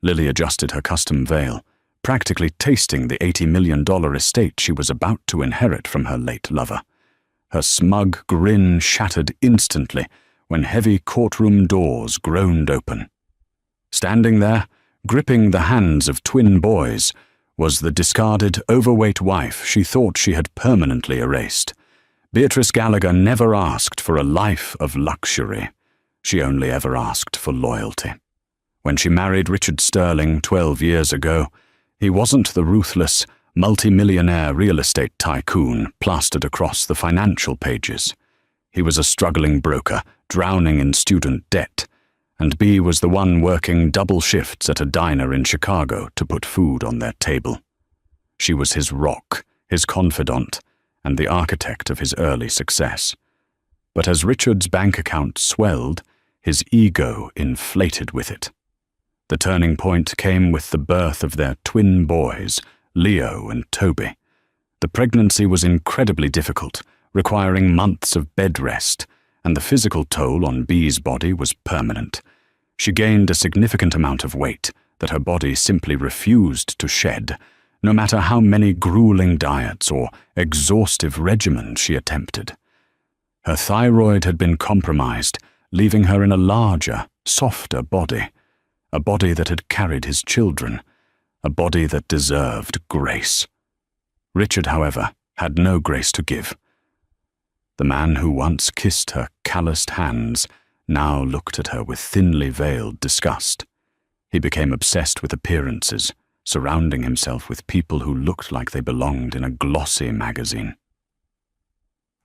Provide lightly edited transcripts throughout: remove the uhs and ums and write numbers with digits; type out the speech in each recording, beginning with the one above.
Lily adjusted her custom veil, practically tasting the $80 million estate she was about to inherit from her late lover. Her smug grin shattered instantly when heavy courtroom doors groaned open. Standing there, gripping the hands of twin boys, was the discarded, overweight wife she thought she had permanently erased. Beatrice Gallagher never asked for a life of luxury. She only ever asked for loyalty. When she married Richard Sterling 12 years ago, he wasn't the ruthless, multi-millionaire real estate tycoon plastered across the financial pages. He was a struggling broker, drowning in student debt, and Bea was the one working double shifts at a diner in Chicago to put food on their table. She was his rock, his confidant, and the architect of his early success. But as Richard's bank account swelled, his ego inflated with it. The turning point came with the birth of their twin boys, Leo and Toby. The pregnancy was incredibly difficult, requiring months of bed rest, and the physical toll on Bea's body was permanent. She gained a significant amount of weight that her body simply refused to shed, no matter how many grueling diets or exhaustive regimens she attempted. Her thyroid had been compromised, leaving her in a larger, softer body, a body that had carried his children, a body that deserved grace. Richard, however, had no grace to give. The man who once kissed her calloused hands now looked at her with thinly veiled disgust. He became obsessed with appearances, surrounding himself with people who looked like they belonged in a glossy magazine.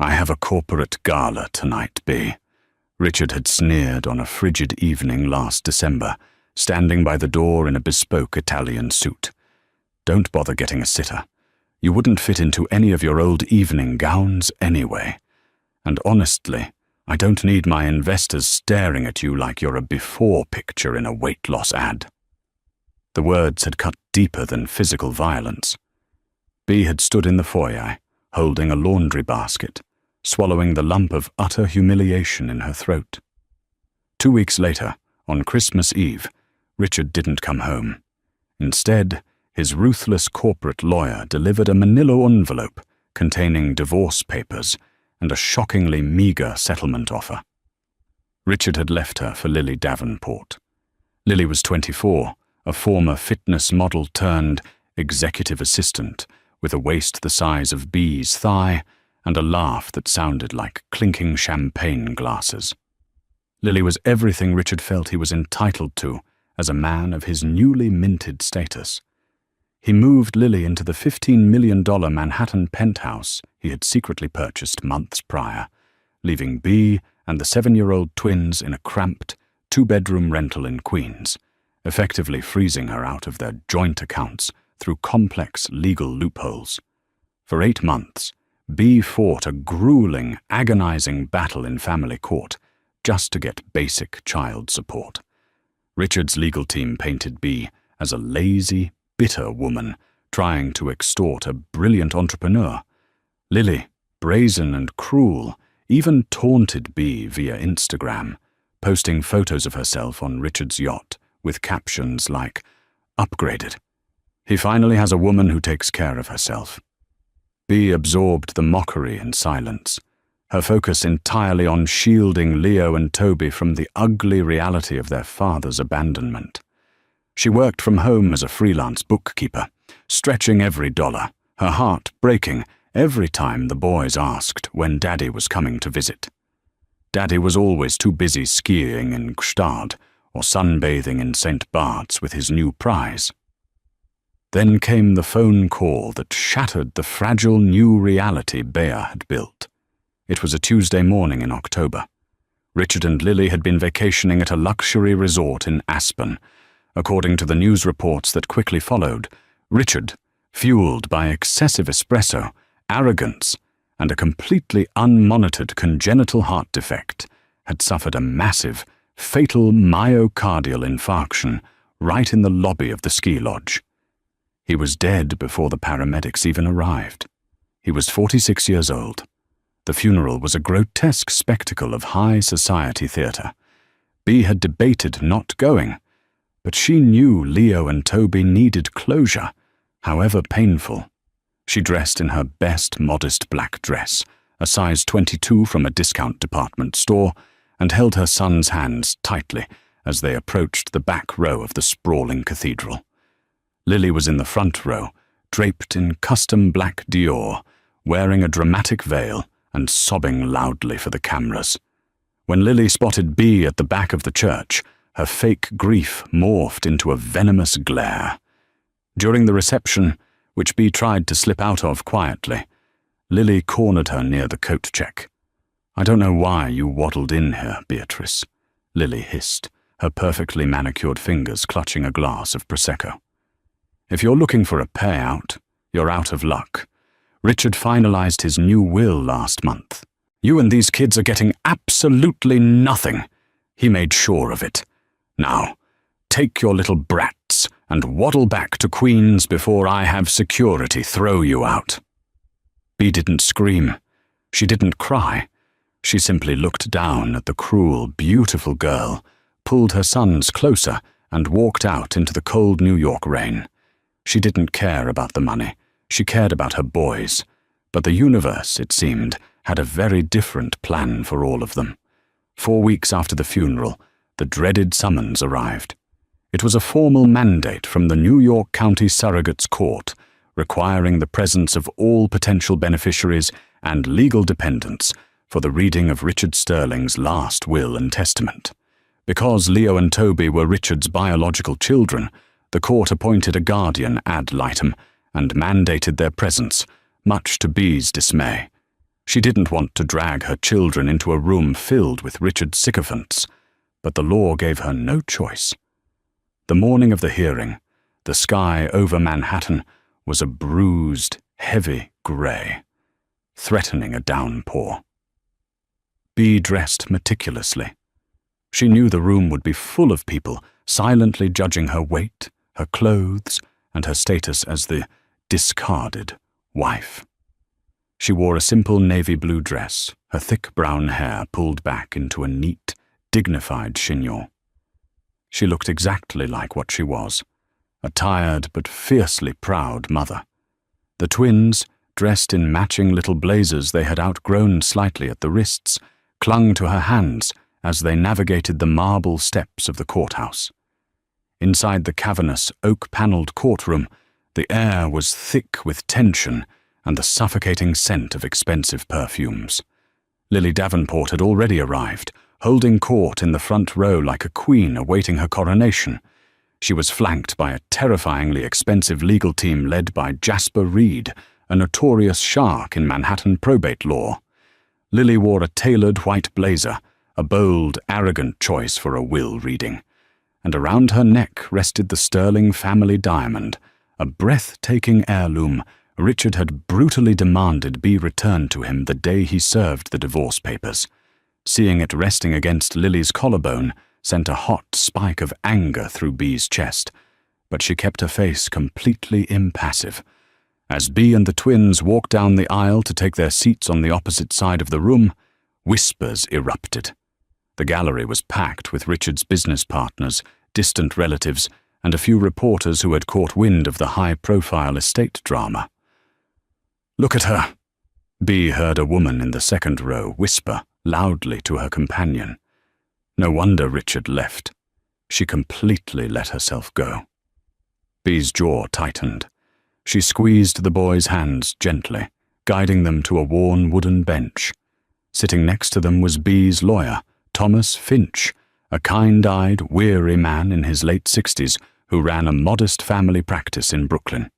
"I have a corporate gala tonight, Bea," Richard had sneered on a frigid evening last December, standing by the door in a bespoke Italian suit. "Don't bother getting a sitter. You wouldn't fit into any of your old evening gowns anyway. And honestly, I don't need my investors staring at you like you're a before picture in a weight loss ad." The words had cut deeper than physical violence. Bea had stood in the foyer, holding a laundry basket, swallowing the lump of utter humiliation in her throat. 2 weeks later, on Christmas Eve, Richard didn't come home. Instead, his ruthless corporate lawyer delivered a manila envelope containing divorce papers and a shockingly meager settlement offer. Richard had left her for Lily Davenport. Lily was 24, a former fitness model turned executive assistant with a waist the size of Bea's thigh and a laugh that sounded like clinking champagne glasses. Lily was everything Richard felt he was entitled to as a man of his newly minted status. He moved Lily into the $15 million Manhattan penthouse he had secretly purchased months prior, leaving Bea and the 7-year-old twins in a cramped, 2-bedroom rental in Queens, effectively freezing her out of their joint accounts through complex legal loopholes. For 8 months, Bea fought a grueling, agonizing battle in family court just to get basic child support. Richard's legal team painted Bea as a lazy, bitter woman trying to extort a brilliant entrepreneur. Lily, brazen and cruel, even taunted Bea via Instagram, posting photos of herself on Richard's yacht with captions like, "Upgraded. He finally has a woman who takes care of herself." Bea absorbed the mockery in silence, her focus entirely on shielding Leo and Toby from the ugly reality of their father's abandonment. She worked from home as a freelance bookkeeper, stretching every dollar, her heart breaking every time the boys asked when Daddy was coming to visit. Daddy was always too busy skiing in Gstaad or sunbathing in St. Bart's with his new prize. Then came the phone call that shattered the fragile new reality Bea had built. It was a Tuesday morning in October. Richard and Lily had been vacationing at a luxury resort in Aspen. According to the news reports that quickly followed, Richard, fueled by excessive espresso, arrogance, and a completely unmonitored congenital heart defect, had suffered a massive, fatal myocardial infarction right in the lobby of the ski lodge. He was dead before the paramedics even arrived. He was 46 years old. The funeral was a grotesque spectacle of high society theatre. Bea had debated not going, But she knew Leo and Toby needed closure, however painful. She dressed in her best modest black dress, a size 22 from a discount department store, and held her son's hands tightly as they approached the back row of the sprawling cathedral. Lily was in the front row, draped in custom black Dior, wearing a dramatic veil and sobbing loudly for the cameras. When Lily spotted Bea at the back of the church, her fake grief morphed into a venomous glare. During the reception, which Bea tried to slip out of quietly, Lily cornered her near the coat check. "I don't know why you waddled in here, Beatrice," Lily hissed, her perfectly manicured fingers clutching a glass of Prosecco. "If you're looking for a payout, you're out of luck. Richard finalized his new will last month. You and these kids are getting absolutely nothing. He made sure of it. Now, take your little brats and waddle back to Queens before I have security throw you out." Bea didn't scream. She didn't cry. She simply looked down at the cruel, beautiful girl, pulled her sons closer, and walked out into the cold New York rain. She didn't care about the money. She cared about her boys. But the universe, it seemed, had a very different plan for all of them. 4 weeks after the funeral, the dreaded summons arrived. It was a formal mandate from the New York County Surrogates Court, requiring the presence of all potential beneficiaries and legal dependents for the reading of Richard Sterling's last will and testament. Because Leo and Toby were Richard's biological children, the court appointed a guardian ad litem and mandated their presence, much to Bea's dismay. She didn't want to drag her children into a room filled with Richard's sycophants, but the law gave her no choice. The morning of the hearing, the sky over Manhattan was a bruised, heavy grey, threatening a downpour. Bea dressed meticulously. She knew the room would be full of people silently judging her weight, her clothes, and her status as the discarded wife. She wore a simple navy blue dress, her thick brown hair pulled back into a neat, dignified chignon. She looked exactly like what she was, a tired but fiercely proud mother. The twins, dressed in matching little blazers they had outgrown slightly at the wrists, clung to her hands as they navigated the marble steps of the courthouse. Inside the cavernous, oak-paneled courtroom, the air was thick with tension and the suffocating scent of expensive perfumes. Lily Davenport had already arrived, holding court in the front row like a queen awaiting her coronation. She was flanked by a terrifyingly expensive legal team led by Jasper Reed, a notorious shark in Manhattan probate law. Lily wore a tailored white blazer, a bold, arrogant choice for a will reading, and around her neck rested the Sterling family diamond, a breathtaking heirloom Richard had brutally demanded be returned to him the day he served the divorce papers. Seeing it resting against Lily's collarbone sent a hot spike of anger through Bea's chest, but she kept her face completely impassive. As Bea and the twins walked down the aisle to take their seats on the opposite side of the room, whispers erupted. The gallery was packed with Richard's business partners, distant relatives, and a few reporters who had caught wind of the high-profile estate drama. "Look at her," Bea heard a woman in the second row whisper loudly to her companion. No wonder Richard left. She completely let herself go. Bea's jaw tightened. She squeezed the boys' hands gently, guiding them to a worn wooden bench. Sitting next to them was Bea's lawyer, Thomas Finch, a kind-eyed, weary man in his late 60s who ran a modest family practice in Brooklyn.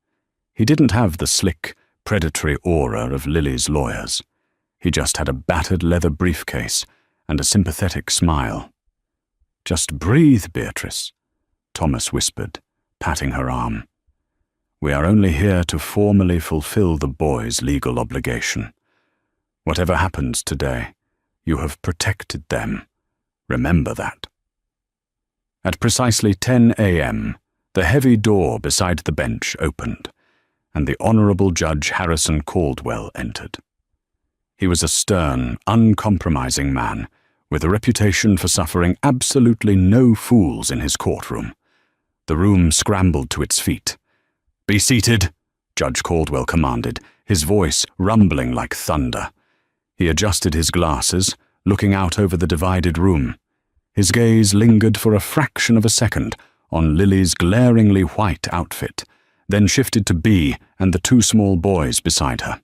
He didn't have the slick, predatory aura of Lily's lawyers. He just had a battered leather briefcase and a sympathetic smile. "Just breathe, Beatrice," Thomas whispered, patting her arm. "We are only here to formally fulfill the boys' legal obligation. Whatever happens today, you have protected them. Remember that." At precisely 10 a.m., the heavy door beside the bench opened, and the Honorable Judge Harrison Caldwell entered. He was a stern, uncompromising man, with a reputation for suffering absolutely no fools in his courtroom. The room scrambled to its feet. "Be seated," Judge Caldwell commanded, his voice rumbling like thunder. He adjusted his glasses, looking out over the divided room. His gaze lingered for a fraction of a second on Lily's glaringly white outfit, then shifted to Bea and the two small boys beside her.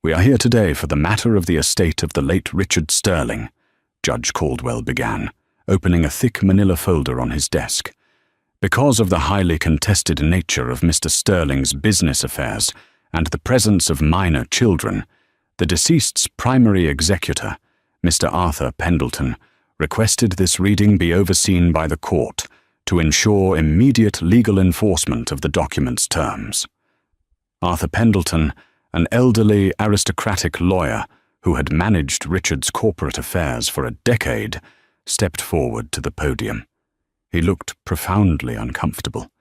"We are here today for the matter of the estate of the late Richard Sterling," Judge Caldwell began, opening a thick manila folder on his desk. "Because of the highly contested nature of Mr. Sterling's business affairs and the presence of minor children, the deceased's primary executor, Mr. Arthur Pendleton, requested this reading be overseen by the court to ensure immediate legal enforcement of the document's terms." Arthur Pendleton, an elderly aristocratic lawyer who had managed Richard's corporate affairs for a decade, stepped forward to the podium. He looked profoundly uncomfortable,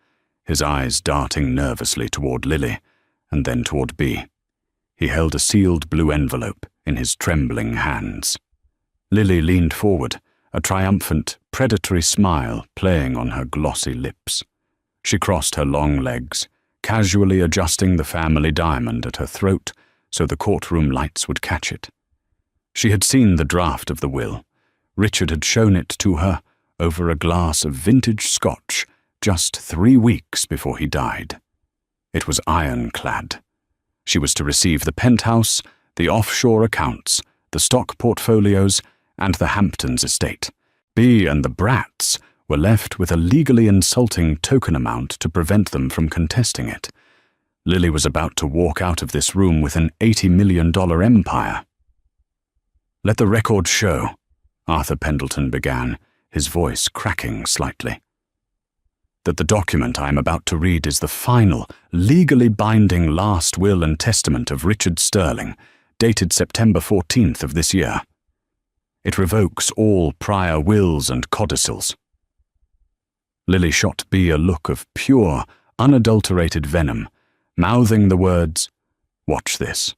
his eyes darting nervously toward Lily and then toward Bea. He held a sealed blue envelope in his trembling hands. Lily leaned forward, a triumphant, predatory smile playing on her glossy lips. She crossed her long legs, casually adjusting the family diamond at her throat so the courtroom lights would catch it. She had seen the draft of the will. Richard had shown it to her over a glass of vintage scotch just 3 weeks before he died. It was ironclad. She was to receive the penthouse, the offshore accounts, the stock portfolios, and the Hamptons estate. Bea and the brats were left with a legally insulting token amount to prevent them from contesting it. Lily was about to walk out of this room with an $80 million empire. "Let the record show," Arthur Pendleton began, his voice cracking slightly, "that the document I am about to read is the final, legally binding last will and testament of Richard Sterling, dated September 14th of this year. It revokes all prior wills and codicils." Lily shot Bea a look of pure, unadulterated venom, mouthing the words, "Watch this."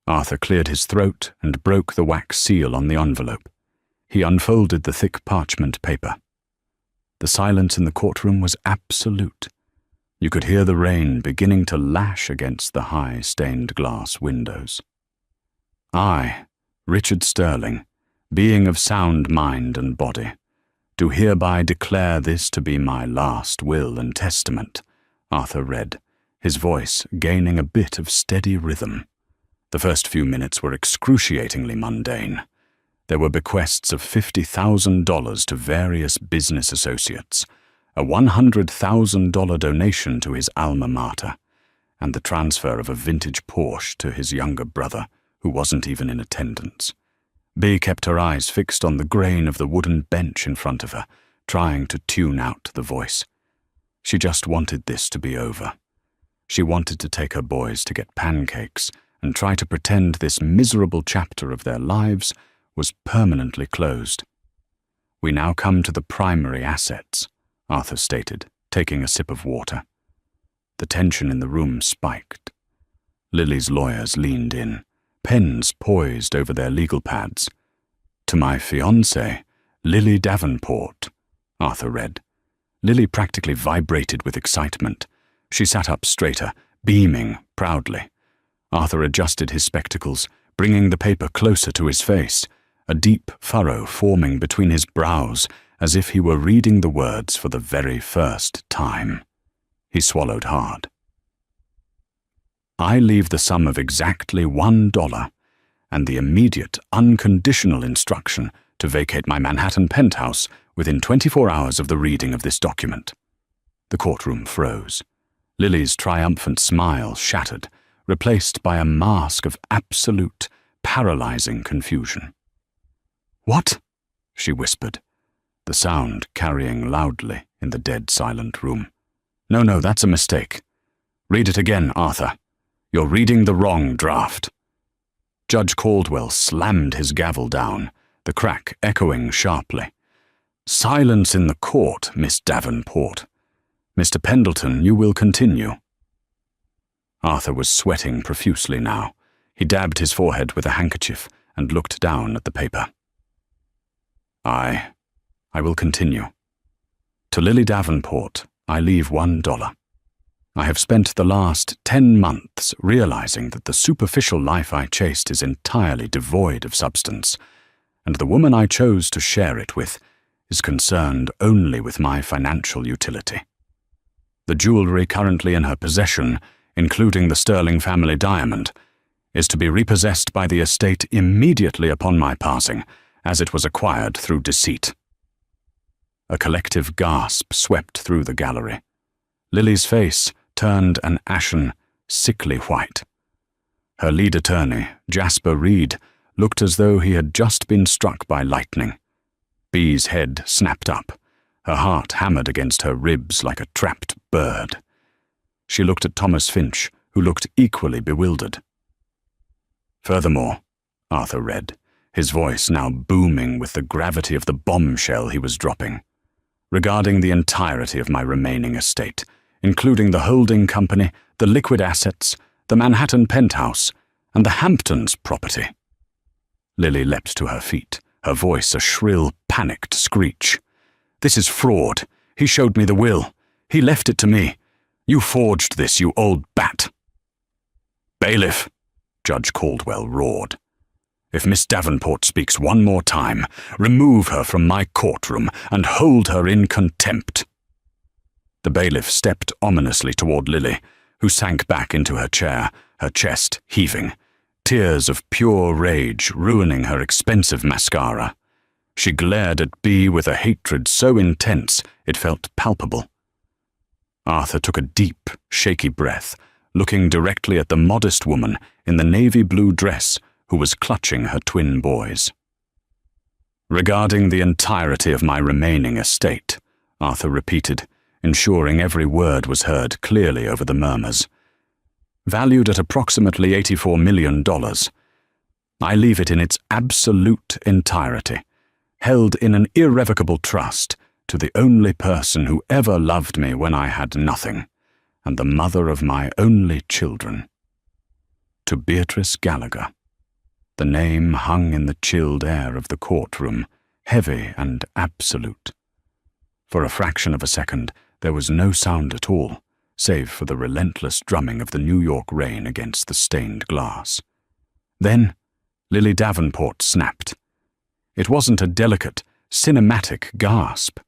Arthur cleared his throat and broke the wax seal on the envelope. He unfolded the thick parchment paper. The silence in the courtroom was absolute. You could hear the rain beginning to lash against the high stained glass windows. "I, Richard Sterling, being of sound mind and body, do hereby declare this to be my last will and testament," Arthur read, his voice gaining a bit of steady rhythm. The first few minutes were excruciatingly mundane. There were bequests of $50,000 to various business associates, a $100,000 donation to his alma mater, and the transfer of a vintage Porsche to his younger brother, who wasn't even in attendance. Bea kept her eyes fixed on the grain of the wooden bench in front of her, trying to tune out the voice. She just wanted this to be over. She wanted to take her boys to get pancakes and try to pretend this miserable chapter of their lives was permanently closed. "We now come to the primary assets," Arthur stated, taking a sip of water. The tension in the room spiked. Lily's lawyers leaned in, pens poised over their legal pads. "To my fiancée, Lily Davenport," Arthur read. Lily practically vibrated with excitement. She sat up straighter, beaming proudly. Arthur adjusted his spectacles, bringing the paper closer to his face, a deep furrow forming between his brows as if he were reading the words for the very first time. He swallowed hard. "I leave the sum of exactly $1 and the immediate, unconditional instruction to vacate my Manhattan penthouse within 24 hours of the reading of this document." The courtroom froze. Lily's triumphant smile shattered, replaced by a mask of absolute, paralyzing confusion. "What?" she whispered, the sound carrying loudly in the dead silent room. No, that's a mistake. Read it again, Arthur. You're reading the wrong draft." Judge Caldwell slammed his gavel down, the crack echoing sharply. "Silence in the court, Miss Davenport. Mr. Pendleton, you will continue." Arthur was sweating profusely now. He dabbed his forehead with a handkerchief and looked down at the paper. I will continue." To Lily Davenport, I leave $1. I have spent the last 10 months realizing that the superficial life I chased is entirely devoid of substance, and the woman I chose to share it with is concerned only with my financial utility. The jewelry currently in her possession, including the Sterling family diamond, is to be repossessed by the estate immediately upon my passing, as it was acquired through deceit. A collective gasp swept through the gallery. Lily's face turned an ashen, sickly white. Her lead attorney, Jasper Reed, looked as though he had just been struck by lightning. Bee's head snapped up. Her heart hammered against her ribs like a trapped bird. She looked at Thomas Finch, who looked equally bewildered. Furthermore, Arthur read, his voice now booming with the gravity of the bombshell he was dropping, regarding the entirety of my remaining estate, including the holding company, the liquid assets, the Manhattan penthouse, and the Hamptons property. Lily leapt to her feet, her voice a shrill, panicked screech. "This is fraud. He showed me the will. He left it to me. You forged this, you old bat." "Bailiff," Judge Caldwell roared. "If Miss Davenport speaks one more time, remove her from my courtroom and hold her in contempt." The bailiff stepped ominously toward Lily, who sank back into her chair, her chest heaving, tears of pure rage ruining her expensive mascara. She glared at Bee with a hatred so intense it felt palpable. Arthur took a deep, shaky breath, looking directly at the modest woman in the navy blue dress who was clutching her twin boys. "Regarding the entirety of my remaining estate," Arthur repeated, ensuring every word was heard clearly over the murmurs. "Valued at approximately $84 million, I leave it in its absolute entirety, held in an irrevocable trust to the only person who ever loved me when I had nothing, and the mother of my only children. To Beatrice Gallagher." The name hung in the chilled air of the courtroom, heavy and absolute. For a fraction of a second, there was no sound at all, save for the relentless drumming of the New York rain against the stained glass. Then, Lily Davenport snapped. It wasn't a delicate, cinematic gasp.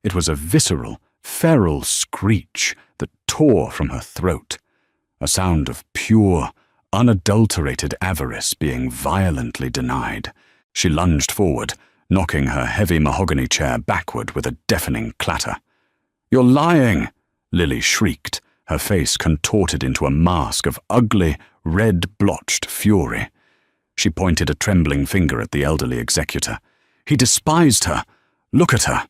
It was a visceral, feral screech that tore from her throat, a sound of pure, unadulterated avarice being violently denied. She lunged forward, knocking her heavy mahogany chair backward with a deafening clatter. "You're lying!" Lily shrieked, her face contorted into a mask of ugly, red-blotched fury. She pointed a trembling finger at the elderly executor. "He despised her. Look at her.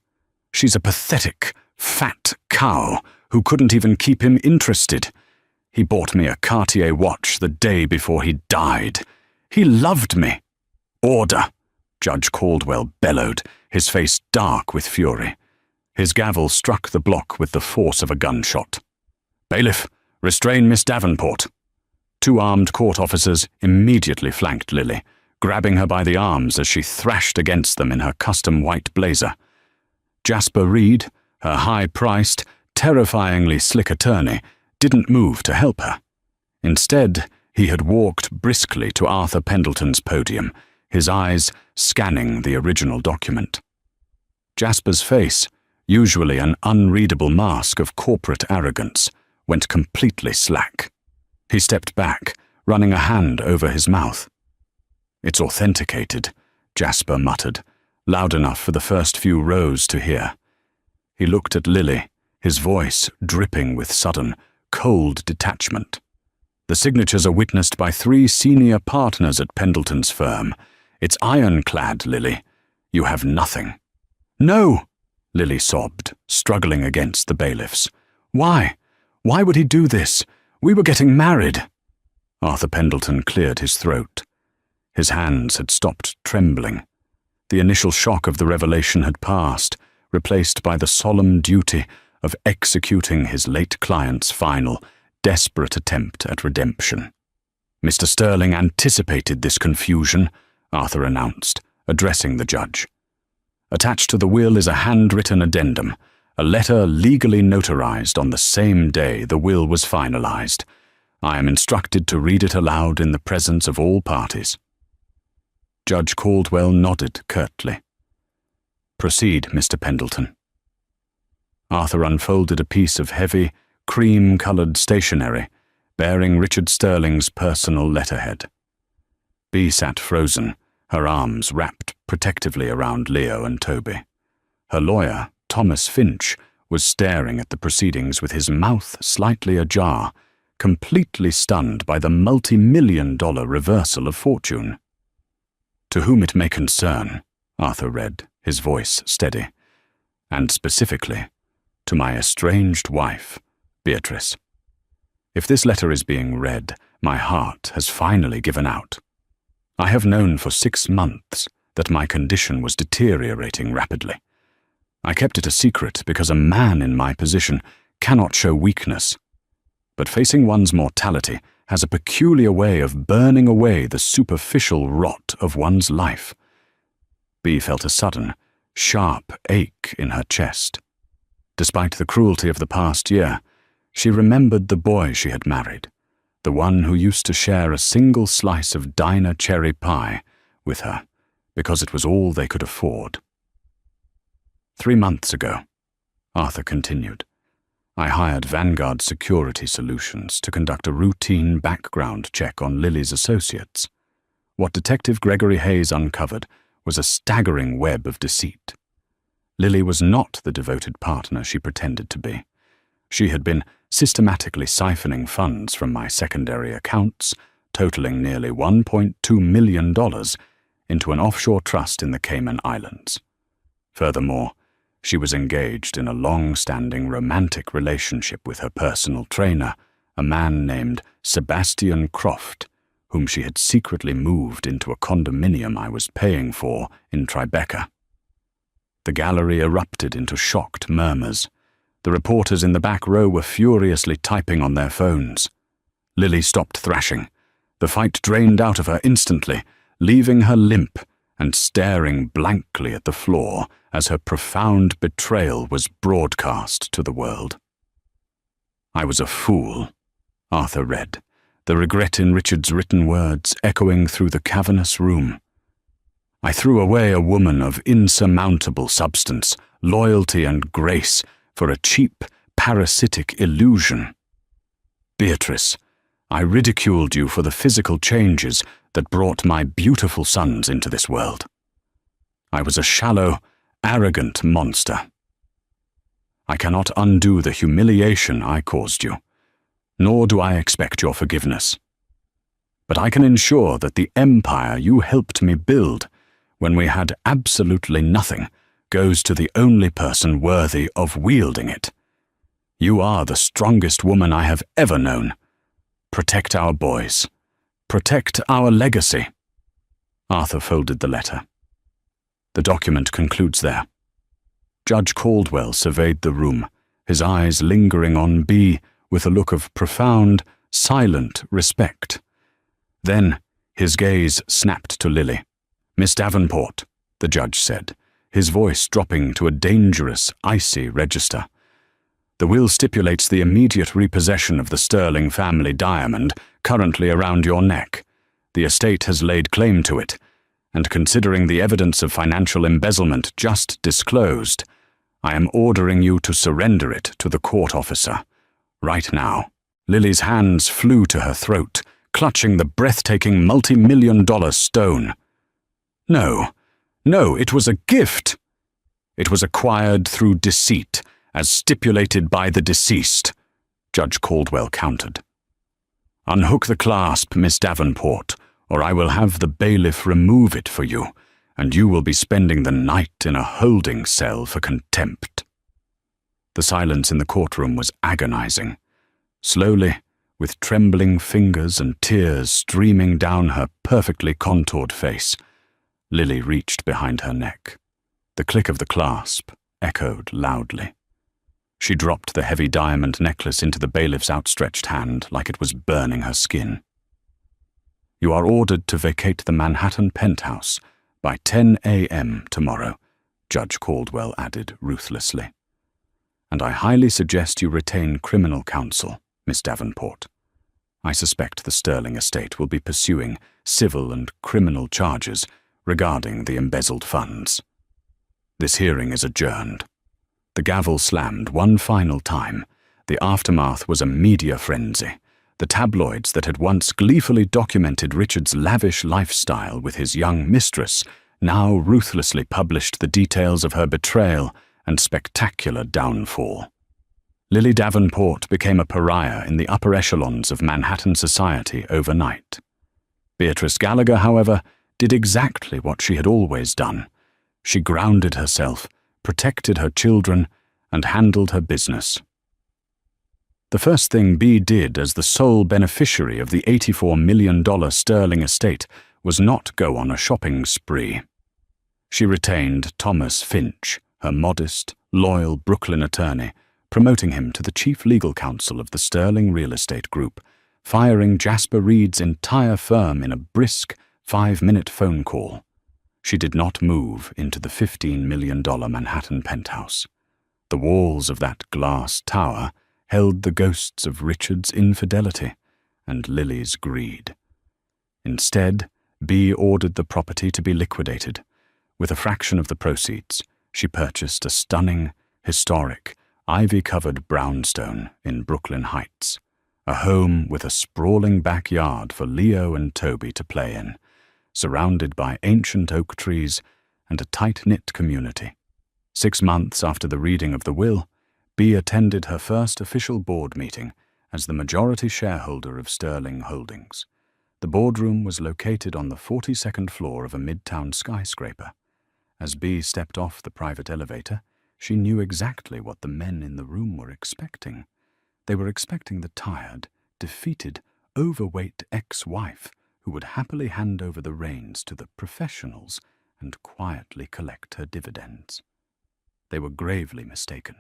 She's a pathetic, fat cow who couldn't even keep him interested. He bought me a Cartier watch the day before he died. He loved me." "Order!" Judge Caldwell bellowed, his face dark with fury. His gavel struck the block with the force of a gunshot. "Bailiff, restrain Miss Davenport." Two armed court officers immediately flanked Lily, grabbing her by the arms as she thrashed against them in her custom white blazer. Jasper Reed, her high-priced, terrifyingly slick attorney, didn't move to help her. Instead, he had walked briskly to Arthur Pendleton's podium, his eyes scanning the original document. Jasper's face, usually an unreadable mask of corporate arrogance, went completely slack. He stepped back, running a hand over his mouth. "It's authenticated," Jasper muttered, loud enough for the first few rows to hear. He looked at Lily, his voice dripping with sudden, cold detachment. "The signatures are witnessed by 3 senior partners at Pendleton's firm. It's ironclad, Lily. You have nothing." "No!" Lily sobbed, struggling against the bailiffs. "Why? Why would he do this? We were getting married." Arthur Pendleton cleared his throat. His hands had stopped trembling. The initial shock of the revelation had passed, replaced by the solemn duty of executing his late client's final, desperate attempt at redemption. "Mr. Sterling anticipated this confusion," Arthur announced, addressing the judge. "Attached to the will is a handwritten addendum, A letter legally notarized on the same day the will was finalized. I am instructed to read it aloud in the presence of all parties." Judge Caldwell nodded curtly. "Proceed, Mr. Pendleton." Arthur unfolded a piece of heavy, cream-colored stationery bearing Richard Sterling's personal letterhead. Bea sat frozen, her arms wrapped protectively around Leo and Toby. Her lawyer, Thomas Finch, was staring at the proceedings with his mouth slightly ajar, completely stunned by the multi-million-dollar reversal of fortune. "To whom it may concern," Arthur read, his voice steady, "and specifically, to my estranged wife, Beatrice. If this letter is being read, my heart has finally given out. I have known for 6 months that my condition was deteriorating rapidly. I kept it a secret because a man in my position cannot show weakness. But facing one's mortality has a peculiar way of burning away the superficial rot of one's life." Bea felt a sudden, sharp ache in her chest. Despite the cruelty of the past year, she remembered the boy she had married, the one who used to share a single slice of diner cherry pie with her because it was all they could afford. 3 months ago, Arthur continued, I hired Vanguard Security Solutions to conduct a routine background check on Lily's associates. What Detective Gregory Hayes uncovered was a staggering web of deceit. Lily was not the devoted partner she pretended to be. She had been systematically siphoning funds from my secondary accounts, totaling nearly $1.2 million, into an offshore trust in the Cayman Islands. Furthermore, she was engaged in a long-standing romantic relationship with her personal trainer, a man named Sebastian Croft, whom she had secretly moved into a condominium I was paying for in Tribeca. The gallery erupted into shocked murmurs. The reporters in the back row were furiously typing on their phones. Lily stopped thrashing. The fight drained out of her instantly, leaving her limp and staring blankly at the floor as her profound betrayal was broadcast to the world. I was a fool, Arthur read, the regret in Richard's written words echoing through the cavernous room. I threw away a woman of insurmountable substance, loyalty and grace for a cheap, parasitic illusion. Beatrice, I ridiculed you for the physical changes that brought my beautiful sons into this world. I was a shallow, arrogant monster. I cannot undo the humiliation I caused you, nor do I expect your forgiveness. But I can ensure that the empire you helped me build, when we had absolutely nothing, goes to the only person worthy of wielding it. You are the strongest woman I have ever known. Protect our boys. Protect our legacy. Arthur folded the letter. The document concludes there. Judge Caldwell surveyed the room, his eyes lingering on Bea with a look of profound, silent respect. Then his gaze snapped to Lily. Miss Davenport, the judge said, his voice dropping to a dangerous, icy register. The will stipulates the immediate repossession of the Sterling family diamond currently around your neck. The estate has laid claim to it, and considering the evidence of financial embezzlement just disclosed, I am ordering you to surrender it to the court officer. Right now. Lily's hands flew to her throat, clutching the breathtaking multi-million-dollar stone. No, it was a gift. It was acquired through deceit, as stipulated by the deceased, Judge Caldwell countered. Unhook the clasp, Miss Davenport, or I will have the bailiff remove it for you, and you will be spending the night in a holding cell for contempt. The silence in the courtroom was agonizing. Slowly, with trembling fingers and tears streaming down her perfectly contoured face, Lily reached behind her neck. The click of the clasp echoed loudly. She dropped the heavy diamond necklace into the bailiff's outstretched hand like it was burning her skin. You are ordered to vacate the Manhattan penthouse by 10 a.m. tomorrow, Judge Caldwell added ruthlessly. and I highly suggest you retain criminal counsel, Miss Davenport. I suspect the Sterling estate will be pursuing civil and criminal charges regarding the embezzled funds. This hearing is adjourned. The gavel slammed one final time. The aftermath was a media frenzy. The tabloids that had once gleefully documented Richard's lavish lifestyle with his young mistress now ruthlessly published the details of her betrayal and spectacular downfall. Lily Davenport became a pariah in the upper echelons of Manhattan society overnight. Beatrice Gallagher, however, did exactly what she had always done. She grounded herself, protected her children, and handled her business. The first thing Bea did as the sole beneficiary of the $84 million Sterling estate was not go on a shopping spree. She retained Thomas Finch, her modest, loyal Brooklyn attorney, promoting him to the chief legal counsel of the Sterling Real Estate Group, firing Jasper Reed's entire firm in a brisk 5-minute phone call. She did not move into the $15 million Manhattan penthouse. The walls of that glass tower held the ghosts of Richard's infidelity and Lily's greed. Instead, Bea ordered the property to be liquidated. With a fraction of the proceeds, she purchased a stunning, historic, ivy-covered brownstone in Brooklyn Heights, a home with a sprawling backyard for Leo and Toby to play in, surrounded by ancient oak trees and a tight-knit community. 6 months after the reading of the will, Bea attended her first official board meeting as the majority shareholder of Sterling Holdings. The boardroom was located on the 42nd floor of a midtown skyscraper. As Bea stepped off the private elevator, she knew exactly what the men in the room were expecting. They were expecting the tired, defeated, overweight ex-wife who would happily hand over the reins to the professionals and quietly collect her dividends. They were gravely mistaken.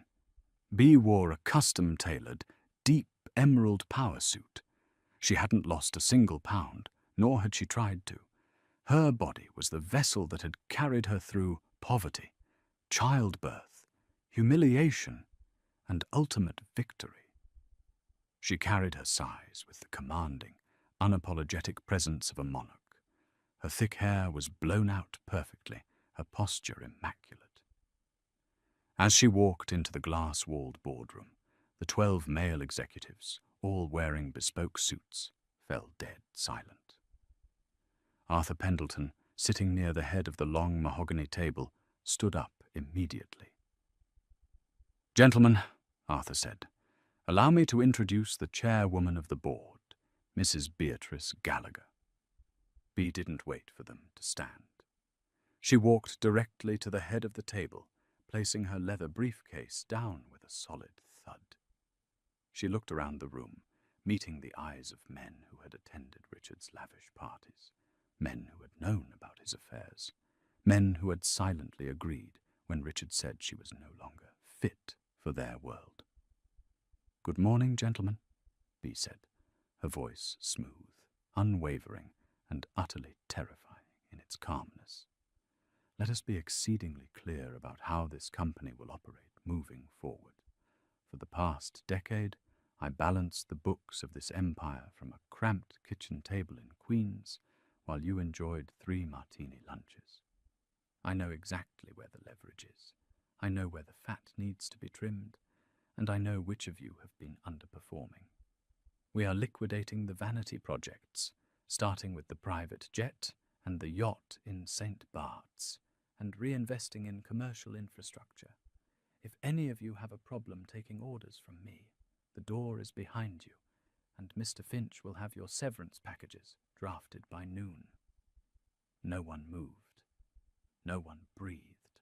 Bea wore a custom-tailored, deep emerald power suit. She hadn't lost a single pound, nor had she tried to. Her body was the vessel that had carried her through poverty, childbirth, humiliation, and ultimate victory. She carried her size with the commanding, unapologetic presence of a monarch. Her thick hair was blown out perfectly, her posture immaculate. As she walked into the glass-walled boardroom, the 12 male executives, all wearing bespoke suits, fell dead silent. Arthur Pendleton, sitting near the head of the long mahogany table, stood up immediately. "Gentlemen," Arthur said, "allow me to introduce the chairwoman of the board, Mrs. Beatrice Gallagher." Bea didn't wait for them to stand. She walked directly to the head of the table, placing her leather briefcase down with a solid thud. She looked around the room, meeting the eyes of men who had attended Richard's lavish parties, men who had known about his affairs, men who had silently agreed when Richard said she was no longer fit for their world. "Good morning, gentlemen," Bea said, her voice smooth, unwavering, and utterly terrifying in its calmness. "Let us be exceedingly clear about how this company will operate moving forward. For the past decade, I balanced the books of this empire from a cramped kitchen table in Queens, while you enjoyed 3 martini lunches. I know exactly where the leverage is. I know where the fat needs to be trimmed, and I know which of you have been underperforming. We are liquidating the vanity projects, starting with the private jet and the yacht in St. Bart's, and reinvesting in commercial infrastructure. If any of you have a problem taking orders from me, the door is behind you, and Mr. Finch will have your severance packages drafted by noon." No one moved. No one breathed.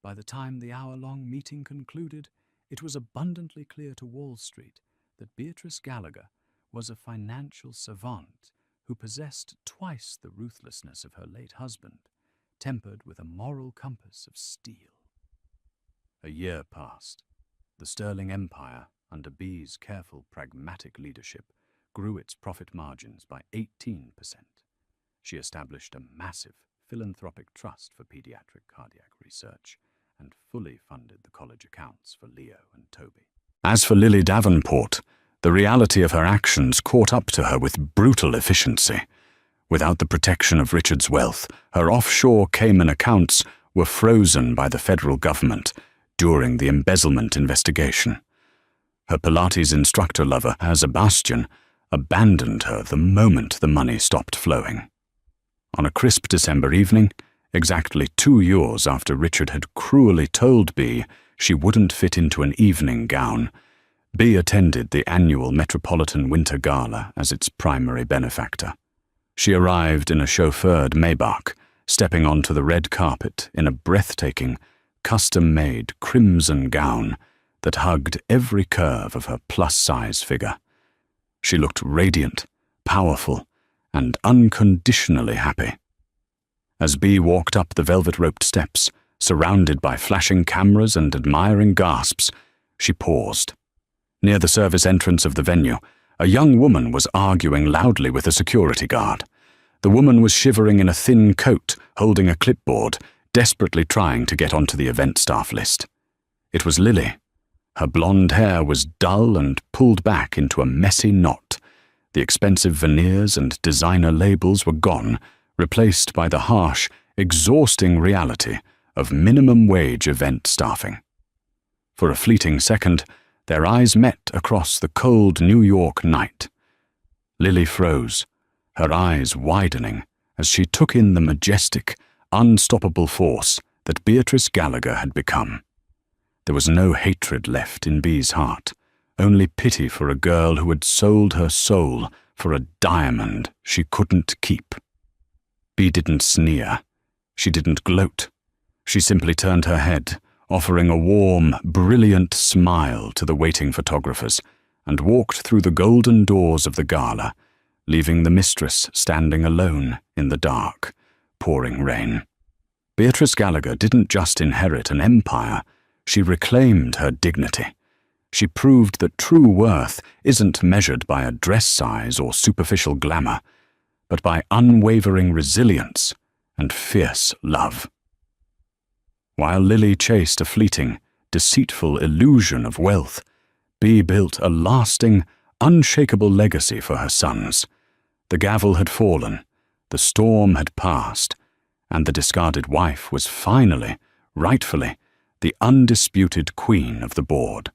By the time the hour-long meeting concluded, it was abundantly clear to Wall Street that Beatrice Gallagher was a financial savant who possessed twice the ruthlessness of her late husband, tempered with a moral compass of steel. A year passed. The Sterling Empire, under Bea's careful, pragmatic leadership, grew its profit margins by 18%. She established a massive philanthropic trust for pediatric cardiac research and fully funded the college accounts for Leo and Toby. As for Lily Davenport, the reality of her actions caught up to her with brutal efficiency. Without the protection of Richard's wealth, her offshore Cayman accounts were frozen by the federal government during the embezzlement investigation. Her Pilates instructor lover, Sebastian, abandoned her the moment the money stopped flowing. On a crisp December evening, exactly 2 years after Richard had cruelly told Bea she wouldn't fit into an evening gown, Bea attended the annual Metropolitan Winter Gala as its primary benefactor. She arrived in a chauffeured Maybach, stepping onto the red carpet in a breathtaking, custom-made crimson gown that hugged every curve of her plus-size figure. She looked radiant, powerful, and unconditionally happy. As Bea walked up the velvet-roped steps, surrounded by flashing cameras and admiring gasps, she paused. Near the service entrance of the venue, a young woman was arguing loudly with a security guard. The woman was shivering in a thin coat, holding a clipboard, desperately trying to get onto the event staff list. It was Lily. Her blonde hair was dull and pulled back into a messy knot. The expensive veneers and designer labels were gone, replaced by the harsh, exhausting reality of minimum-wage event staffing. For a fleeting second, their eyes met across the cold New York night. Lily froze, her eyes widening as she took in the majestic, unstoppable force that Beatrice Gallagher had become. There was no hatred left in Bea's heart, only pity for a girl who had sold her soul for a diamond she couldn't keep. Bea didn't sneer. She didn't gloat. She simply turned her head, offering a warm, brilliant smile to the waiting photographers, and walked through the golden doors of the gala, leaving the mistress standing alone in the dark, pouring rain. Beatrice Gallagher didn't just inherit an empire, she reclaimed her dignity. She proved that true worth isn't measured by a dress size or superficial glamour, but by unwavering resilience and fierce love. While Lily chased a fleeting, deceitful illusion of wealth, Bea built a lasting, unshakable legacy for her sons. The gavel had fallen, the storm had passed, and the discarded wife was finally, rightfully, the undisputed queen of the board.